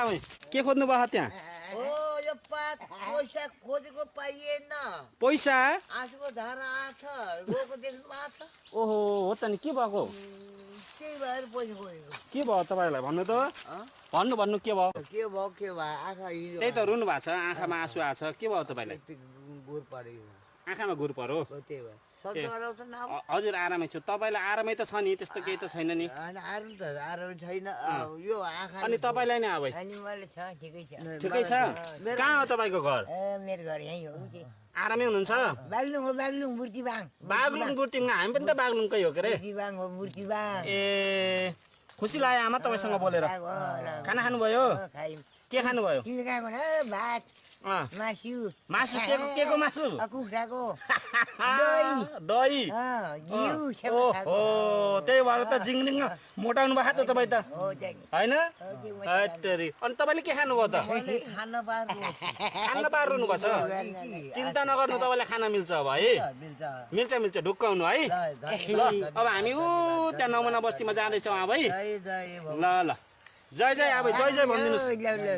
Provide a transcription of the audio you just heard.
आमै के खोज्नु भयो त्यहाँ ओ यो पात पैसा खोजेको पाइएन पैसा आँसुको धारा आछ गएको देख्नु भएको छ ओहो हो त नि के भएको त्यही भएर पैसा खोजेको के भयो तपाईँलाई भन्नु त भन्नु के भयो के भयो आँखा हिँड्यो त्यही त रुनु भएको छ आँखामा आँसु आएको छ के भयो तपाईँलाई गोर पऱ्यो आँखामा घुर परो त्यही भएर सबै गराउँछ न हजुर आरामै छु तपाईँलाई आरामै त छ नि त्यस्तो केही त छैन नि होइन आराम छैन यो आँखा अनि तपाईँलाई नै अब अनि मैले छ ठिकै छ ठिकै छ कहाँ हो तपाईँको घर मेरो घर यहीँ हो आरामै हुनुहुन्छ बाग्लुङ हो बाग्लुङ मूर्तिबाङ बागलुङ बुर्तिङ हामी पनि त बागलुङकै हो के अरे मूर्तिबाङ हो मूर्तिबाङ ए खुसी लाग्यो आमा तपाईँसँग बोलेर खाना खानुभयो के खानुभयो तिमी कहाँ गयो भात मासु मासु के को मासु कुखुराको दही घिउ ओहो त्यही भएर त जिङलिङ मोटाउनु भएको त तपाईँ त हो चाहिँ होइन अनि तपाईँले के खानुभयो त खान पार्नु खान पार्नु भएको छ चिन्ता नगर्नु तपाईँलाई खाना मिल्छ अब है मिल्छ ढुक्क हुनु है ल अब हामी ऊ त्यहाँ नमुना बस्तीमा जाँदैछौँ अब है ल ल जय जय अब जय जय भनिदिनुहोस्